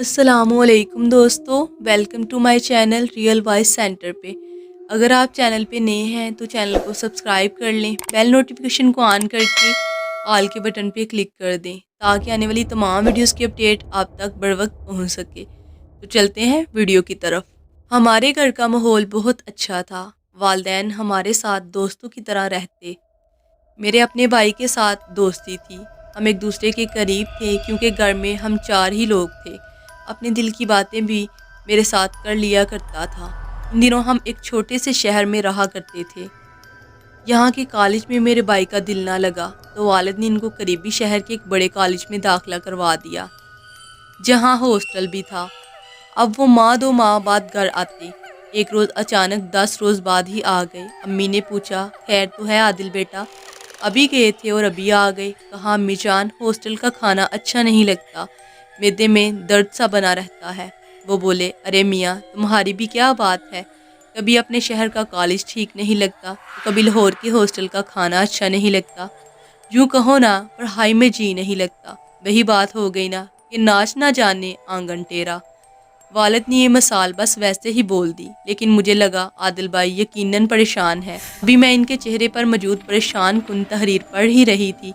अस्सलाम वालेकुम दोस्तों, welcome to my channel real voice centre पे। अगर आप चैनल पे नए हैं तो चैनल को सब्सक्राइब कर लें, बेल नोटिफिकेशन को ऑन करके ऑल के बटन पे क्लिक कर दें ताकि आने वाली तमाम वीडियोस की अपडेट आप तक बर वक्त पहुँच सके। तो चलते हैं वीडियो की तरफ। हमारे घर का माहौल बहुत अच्छा था। वालिदैन हमारे साथ दोस्तों की तरह रहते। मेरे अपने भाई के साथ दोस्ती थी। हम एक दूसरे के करीब थे क्योंकि घर में हम 4 ही लोग थे। अपने दिल की बातें भी मेरे साथ कर लिया करता था। इन दिनों हम एक छोटे से शहर में रहा करते थे। यहाँ के कॉलेज में मेरे भाई का दिल ना लगा तो वालिद ने इनको करीबी शहर के एक बड़े कॉलेज में दाखिला करवा दिया, जहाँ हॉस्टल भी था। अब वो माह 2 माह बाद घर आते। एक रोज़ अचानक 10 रोज़ बाद ही आ गए। अम्मी ने पूछा, खैर तो है आदिल बेटा, अभी गए थे और अभी आ गए? कहा, अम्मी जान हॉस्टल का खाना अच्छा नहीं लगता, मैदे में दर्द सा बना रहता है। वो बोले, अरे मियाँ तुम्हारी भी क्या बात है, कभी अपने शहर का कॉलेज ठीक नहीं लगता तो कभी लाहौर के हॉस्टल का खाना अच्छा नहीं लगता। यूँ कहो ना, पढ़ाई में जी नहीं लगता। वही बात हो गई ना कि नाच ना जाने आंगन टेरा। वालिद ने ये मिसाल बस वैसे ही बोल दी, लेकिन मुझे लगा आदिल भाई यकीनन परेशान है। अभी मैं इनके चेहरे पर मौजूद परेशान कुन तहरीर पढ़ ही रही थी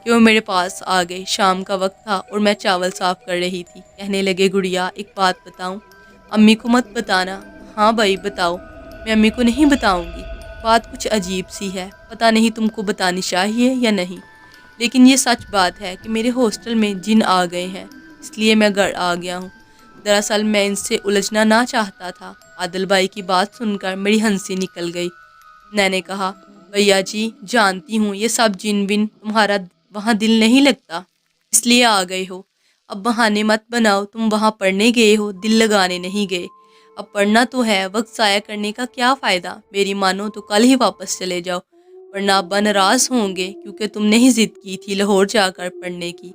कि वो मेरे पास आ गए। शाम का वक्त था और मैं चावल साफ कर रही थी। कहने लगे, गुड़िया एक बात बताऊं? अम्मी को मत बताना। हाँ भाई बताओ। मैं अम्मी को नहीं बताऊंगी। बात कुछ अजीब सी है, पता नहीं तुमको बतानी चाहिए या नहीं, लेकिन ये सच बात है कि मेरे हॉस्टल में जिन आ गए हैं, इसलिए मैं घर आ गया हूँ। दरअसल मैं इनसे उलझना ना चाहता था। आदिल भाई की बात सुनकर मेरी हंसी निकल गई। मैंने कहा, भैया जी जानती हूँ ये सब जिन बिन तुम्हारा वहाँ दिल नहीं लगता, इसलिए आ गए हो। अब बहाने मत बनाओ, तुम वहाँ पढ़ने गए हो, दिल लगाने नहीं गए। अब पढ़ना तो है, वक्त ज़ाया करने का क्या फ़ायदा। मेरी मानो तो कल ही वापस चले जाओ, वरना आप नाराज़ होंगे क्योंकि तुमने ही ज़िद की थी लाहौर जाकर पढ़ने की।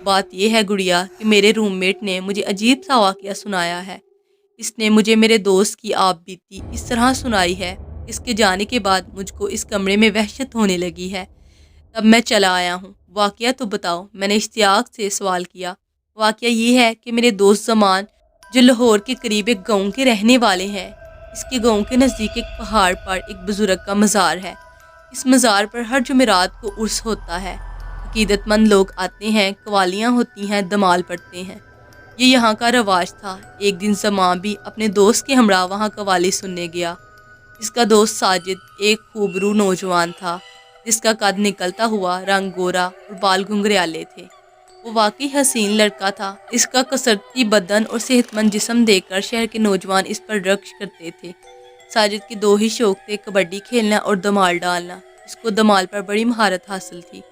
बात यह है गुड़िया कि मेरे रूममेट ने मुझे अजीब सा वाक़या सुनाया है। इसने मुझे मेरे दोस्त की आप बीती इस तरह सुनाई है। इसके जाने के बाद मुझको इस कमरे में वहशत होने लगी है। तब मैं चला आया हूँ। वाक़या तो बताओ, मैंने इश्तियाक से सवाल किया। वाक़या ये है कि मेरे दोस्त जमान, जो लाहौर के करीब एक गाँव के रहने वाले हैं, इसके गाँव के नज़दीक एक पहाड़ पर एक बुज़ुर्ग का मज़ार है। इस मज़ार पर हर जुमेरात को उर्स होता है। अकीदतमंद लोग आते हैं, कवालियाँ होती हैं, दमाल पढ़ते हैं। ये यहाँ का रवाज था। एक दिन समा भी अपने दोस्त के हमरा वहाँ कवाली सुनने गया। इसका दोस्त साजिद एक खूबरू नौजवान था, जिसका कद निकलता हुआ, रंग गोरा और बाल घुंघराले थे। वो वाकई हसीन लड़का था। इसका कसरती बदन और सेहतमंद जिस्म देखकर शहर के नौजवान इस पर रक्श करते थे। साजिद के 2 ही शौक थे, कबड्डी खेलना और दमाल डालना। इसको दमाल पर बड़ी महारत हासिल थी।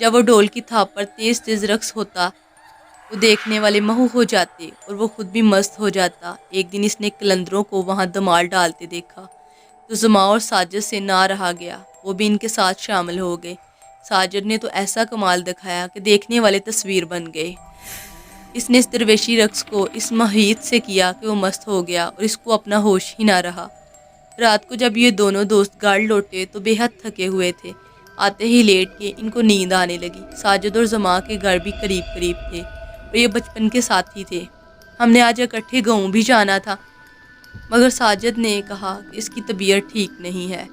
जब वो ढोल की थाप पर तेज तेज रक्स होता तो देखने वाले महू हो जाते और वो खुद भी मस्त हो जाता। एक दिन इसने कलंदरों को वहाँ दमाल डालते देखा तो जुमा और साजिद से ना रहा गया। वो भी इनके साथ शामिल हो गए। साजिद ने तो ऐसा कमाल दिखाया कि देखने वाले तस्वीर बन गए। इसने इस दरवेशी रक्स को इस महियत से किया कि वो मस्त हो गया और इसको अपना होश ही ना रहा। रात को जब ये दोनों दोस्त घर लौटे तो बेहद थके हुए थे। आते ही लेट के इनको नींद आने लगी। साजिद और जमा के घर भी करीब करीब थे और ये बचपन के साथी थे। हमने आज इकट्ठे गाँव भी जाना था, मगर साजिद ने कहा कि इसकी तबीयत ठीक नहीं है,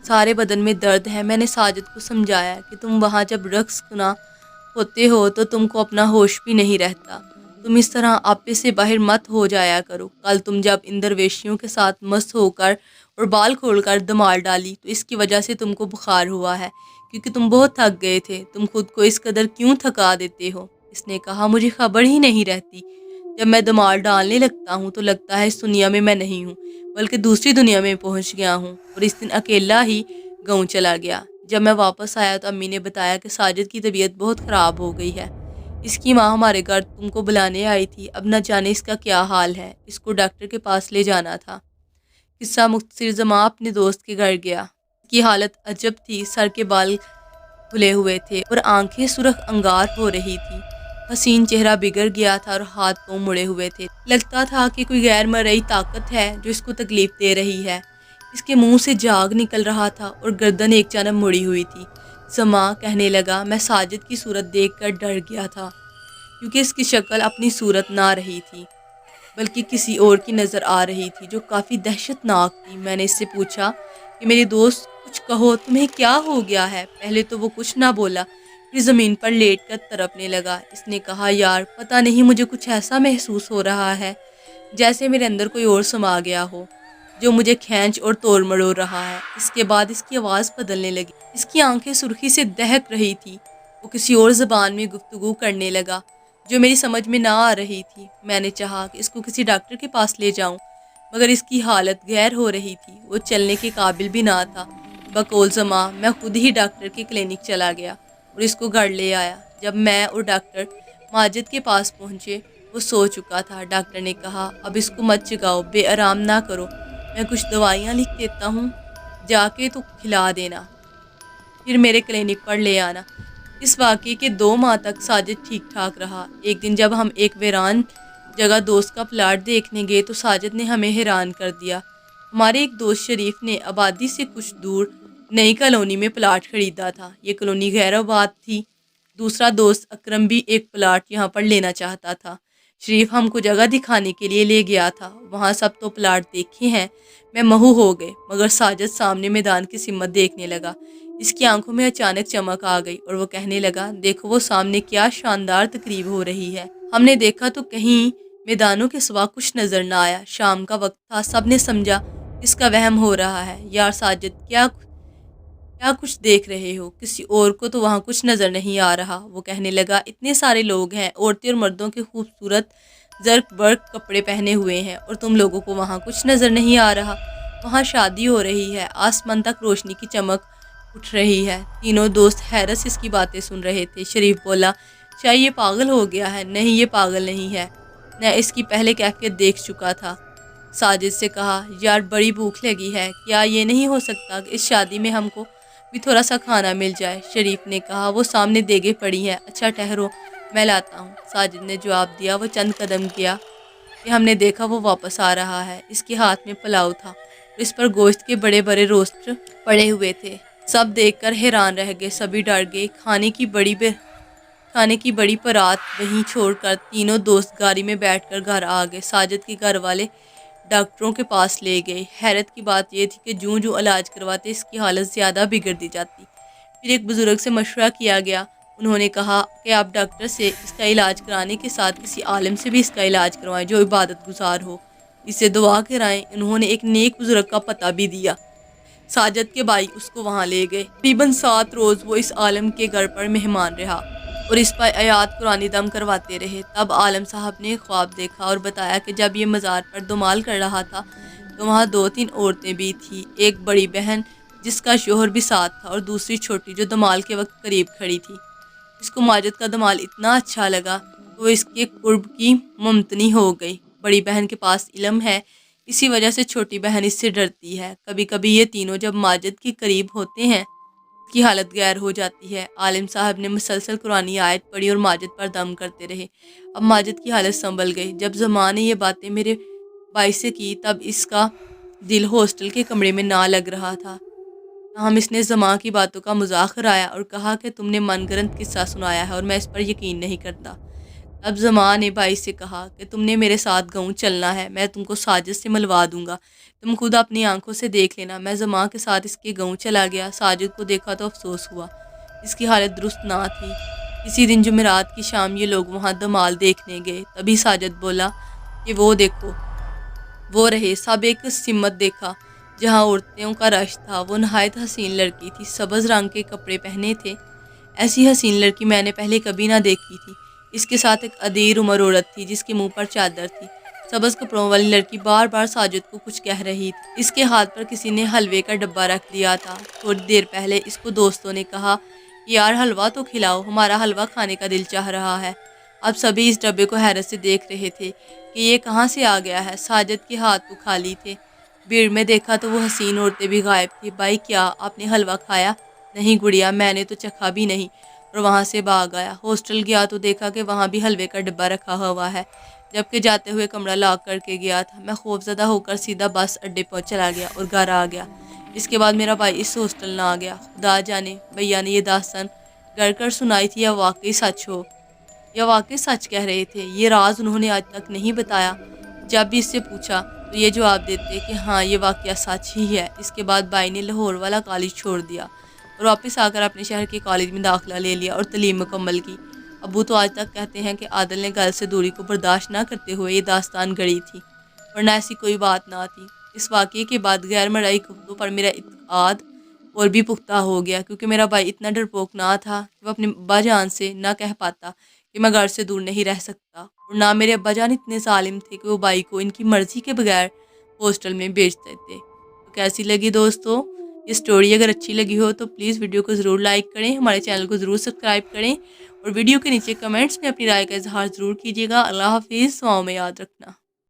सारे बदन में दर्द है। मैंने साजिद को समझाया कि तुम वहाँ जब रक्स सुना होते हो तो तुमको अपना होश भी नहीं रहता। तुम इस तरह आपे से बाहर मत हो जाया करो। कल तुम जब इन दरवेशियों के साथ मस्त होकर और बाल खोलकर धमाल डाली तो इसकी वजह से तुमको बुखार हुआ है, क्योंकि तुम बहुत थक गए थे। तुम खुद को इस कदर क्यों थका देते हो? इसने कहा, मुझे खबर ही नहीं रहती। जब मैं धमाल डालने लगता हूँ तो लगता है इस दुनिया में मैं नहीं हूँ, बल्कि दूसरी दुनिया में पहुँच गया हूँ। और इस दिन अकेला ही गाँव चला गया। जब मैं वापस आया तो अम्मी ने बताया कि साजिद की तबीयत बहुत ख़राब हो गई है। इसकी माँ हमारे घर तुमको बुलाने आई थी। अब न जाने इसका क्या हाल है। इसको डॉक्टर के पास ले जाना था। किस्सा मुख्तसर, जमा अपने दोस्त के घर गया। इसकी हालत अजब थी। सर के बाल खुले हुए थे और आंखें सुर्ख अंगार हो रही थी। हसीन चेहरा बिगड़ गया था और हाथ पांव मुड़े हुए थे। लगता था कि कोई गैर मरई ताकत है जो इसको तकलीफ दे रही है। इसके मुंह से जाग निकल रहा था और गर्दन एक जानब मुड़ी हुई थी। जमा कहने लगा, मैं साजिद की सूरत देखकर डर गया था, کیونکہ اس کی شکل اپنی صورت نہ رہی تھی بلکہ کسی اور کی نظر آ رہی تھی جو کافی دہشت ناک تھی۔ میں نے اس سے پوچھا کہ میری دوست کچھ کہو، تمہیں کیا ہو گیا ہے؟ پہلے تو وہ کچھ نہ بولا، پھر زمین پر لیٹ کر تڑپنے لگا۔ اس نے کہا یار پتہ نہیں مجھے کچھ ایسا محسوس ہو رہا ہے جیسے میرے اندر کوئی اور سما گیا ہو جو مجھے کھینچ اور توڑ مڑوڑ رہا ہے۔ اس کے بعد اس کی آواز بدلنے لگی، اس کی آنکھیں سرخی سے دہک رہی تھی۔ وہ کسی اور زبان میں گفتگو کرنے لگا جو میری سمجھ میں نہ آ رہی تھی۔ میں نے چاہا کہ اس کو کسی ڈاکٹر کے پاس لے جاؤں مگر اس کی حالت غیر ہو رہی تھی، وہ چلنے کے قابل بھی نہ تھا۔ بقول زماں میں خود ہی ڈاکٹر کے کلینک چلا گیا اور اس کو گھر لے آیا۔ جب میں اور ڈاکٹر ماجد کے پاس پہنچے وہ سو چکا تھا۔ ڈاکٹر نے کہا اب اس کو مت جگاؤ، بے آرام نہ کرو، میں کچھ دوائیاں لکھ دیتا ہوں، جا کے تو کھلا دینا، پھر میرے کلینک پر لے آنا۔ اس واقعے کے 2 ماہ تک ساجد ٹھیک ٹھاک رہا۔ ایک دن جب ہم ایک ویران جگہ دوست کا پلاٹ دیکھنے گئے تو ساجد نے ہمیں حیران کر دیا۔ ہمارے ایک دوست شریف نے آبادی سے کچھ دور نئی کالونی میں پلاٹ خریدا تھا۔ یہ کالونی غیر آباد تھی۔ دوسرا دوست اکرم بھی ایک پلاٹ یہاں پر لینا چاہتا تھا۔ شریف ہم کو جگہ دکھانے کے لیے لے گیا تھا۔ وہاں سب تو پلاٹ دیکھے ہیں، میں مہو ہو گئے، مگر ساجد سامنے میدان کی سمت دیکھنے لگا۔ اس کی آنکھوں میں اچانک چمک آ گئی اور وہ کہنے لگا دیکھو وہ سامنے کیا شاندار تقریب ہو رہی ہے۔ ہم نے دیکھا تو کہیں میدانوں کے سوا کچھ نظر نہ آیا۔ شام کا وقت تھا، سب نے سمجھا اس کا وہم ہو رہا ہے۔ یار ساجد کیا کچھ دیکھ رہے ہو؟ کسی اور کو تو وہاں کچھ نظر نہیں آ رہا۔ وہ کہنے لگا اتنے سارے لوگ ہیں، عورتیں اور مردوں کے خوبصورت زرق برق کپڑے پہنے ہوئے ہیں اور تم لوگوں کو وہاں کچھ نظر نہیں آ رہا۔ وہاں شادی ہو رہی ہے، آسمان تک روشنی کی چمک اٹھ رہی ہے۔ تینوں دوست حیرت سے اس کی باتیں سن رہے تھے۔ شریف بولا شاید یہ پاگل ہو گیا ہے۔ نہیں یہ پاگل نہیں ہے، میں اس کی پہلے کیفیت دیکھ چکا تھا۔ ساجد سے کہا یار بڑی بھوک لگی ہے، کیا یہ نہیں ہو سکتا کہ اس شادی میں ہم کو بھی تھوڑا سا کھانا مل جائے؟ شریف نے کہا وہ سامنے دیگیں پڑی ہیں، اچھا ٹھہرو میں لاتا ہوں۔ ساجد نے جواب دیا۔ وہ چند قدم کیا کہ ہم نے دیکھا وہ واپس آ رہا ہے۔ اس کے ہاتھ میں پلاؤ تھا اور اس پر گوشت کے بڑے بڑے روسٹ پڑے ہوئے تھے۔ سب دیکھ کر حیران رہ گئے، سبھی ڈر گئے۔ کھانے کی بڑی پرات وہیں چھوڑ کر تینوں دوست گاڑی میں بیٹھ کر گھر آ گئے۔ ساجد کے گھر والے ڈاکٹروں کے پاس لے گئے۔ حیرت کی بات یہ تھی کہ جوں جوں علاج کرواتے اس کی حالت زیادہ بگڑتی جاتی۔ پھر ایک بزرگ سے مشورہ کیا گیا، انہوں نے کہا کہ آپ ڈاکٹر سے اس کا علاج کرانے کے ساتھ کسی عالم سے بھی اس کا علاج کروائیں جو عبادت گزار ہو، اسے دعا کرائیں۔ انہوں نے ایک نیک بزرگ کا پتہ بھی دیا۔ ساجد کے بھائی اس کو وہاں لے گئے۔ تقریباً 7 روز وہ اس عالم کے گھر پر مہمان رہا اور اس پر آیات قرآن دم کرواتے رہے۔ تب عالم صاحب نے خواب دیکھا اور بتایا کہ جب یہ مزار پر دمال کر رہا تھا تو وہاں 2-3 عورتیں بھی تھیں، ایک بڑی بہن جس کا شوہر بھی ساتھ تھا اور دوسری چھوٹی جو دمال کے وقت قریب کھڑی تھی۔ اس کو ماجد کا دمال اتنا اچھا لگا کہ وہ اس کے قرب کی ممتنی ہو گئی۔ بڑی بہن کے پاس علم ہے، اسی وجہ سے چھوٹی بہن اس سے ڈرتی ہے۔ کبھی کبھی یہ تینوں جب ماجد کے قریب ہوتے ہیں اس کی حالت غیر ہو جاتی ہے۔ عالم صاحب نے مسلسل قرآنی آیت پڑھی اور ماجد پر دم کرتے رہے۔ اب ماجد کی حالت سنبھل گئی۔ جب زمان نے یہ باتیں میرے بھائی سے کی تب اس کا دل ہاسٹل کے کمرے میں نہ لگ رہا تھا۔ ہم اس نے زمان کی باتوں کا مذاق اڑایا اور کہا کہ تم نے من گھڑت قصہ سنایا ہے اور میں اس پر یقین نہیں کرتا۔ اب زمان نے بھائی سے کہا کہ تم نے میرے ساتھ گاؤں چلنا ہے، میں تم کو ساجد سے ملوا دوں گا، تم خود اپنی آنکھوں سے دیکھ لینا۔ میں زمان کے ساتھ اس کے گاؤں چلا گیا۔ ساجد کو دیکھا تو افسوس ہوا، اس کی حالت درست نہ تھی۔ اسی دن جمعرات کی شام یہ لوگ وہاں دمال دیکھنے گئے۔ تبھی ساجد بولا کہ وہ دیکھو، وہ رہے۔ سب ایک سمت دیکھا جہاں عورتوں کا رش تھا۔ وہ نہایت حسین لڑکی تھی، سبز رنگ کے کپڑے پہنے تھے۔ ایسی حسین لڑکی میں نے پہلے کبھی نہ دیکھی تھی۔ اس کے ساتھ ایک ادیر عمر عورت تھی جس کے منہ پر چادر تھی۔ سبز کپڑوں والی لڑکی بار بار ساجد کو کچھ کہہ رہی تھی۔ اس کے ہاتھ پر کسی نے حلوے کا ڈبہ رکھ دیا تھا۔ تھوڑی دیر پہلے اس کو دوستوں نے کہا یار حلوہ تو کھلاؤ، ہمارا حلوہ کھانے کا دل چاہ رہا ہے۔ اب سبھی اس ڈبے کو حیرت سے دیکھ رہے تھے کہ یہ کہاں سے آ گیا ہے۔ ساجد کے ہاتھ تو خالی تھے۔ بھیڑ میں دیکھا تو وہ حسین عورتیں بھی غائب تھی۔ بھائی کیا آپ نے حلوہ کھایا؟ نہیں گڑیا، میں نے تو چکھا بھی نہیں، اور وہاں سے بھاگ آیا۔ ہاسٹل گیا تو دیکھا کہ وہاں بھی حلوے کا ڈبہ رکھا ہوا ہے، جبکہ جاتے ہوئے کمرہ لاک کر کے گیا تھا۔ میں خوف زدہ ہو کر سیدھا بس اڈے پر چلا گیا اور گھر آ گیا۔ اس کے بعد میرا بھائی اس ہاسٹل نہ آ گیا۔ خدا جانے بھیا نے یہ داستان گھر کر سنائی تھی یا واقعی سچ ہو۔ या वाकई सच कह रहे थे। ये राज उन्होंने आज तक नहीं बताया। जब भी इससे पूछा तो ये जवाब देते कि हाँ, ये वाकया सच ही है। इसके बाद बाई ने लाहौर वाला कॉलेज छोड़ दिया और वापस आकर अपने शहर के कॉलेज में दाखिला ले लिया और तलीम मुकम्मल की। अबू तो आज तक कहते हैं कि आदिल ने घर से दूरी को बर्दाश्त ना करते हुए ये दास्तान गढ़ी थी, वरना ऐसी कोई बात ना थी। इस वाक़ये के बाद गैर मरई खबरों पर मेरा इत्मीनान और भी पुख्ता हो गया, क्योंकि मेरा भाई इतना डरपोक ना था कि वो अपने अब्बा जान से ना कह पाता कि मैं घर से दूर नहीं रह सकता, और ना मेरे अब्बा जान इतने जालिम थे कि वो भाई को इनकी मर्ज़ी के बगैर हॉस्टल में भेज देते। तो कैसी लगी दोस्तों ये स्टोरी? अगर अच्छी लगी हो तो प्लीज़ वीडियो को ज़रूर लाइक करें, हमारे चैनल को ज़रूर सब्सक्राइब करें और वीडियो के नीचे कमेंट्स में अपनी राय का इजहार ज़रूर कीजिएगा। अल्लाह हाफिज़, दुआओं में याद रखना।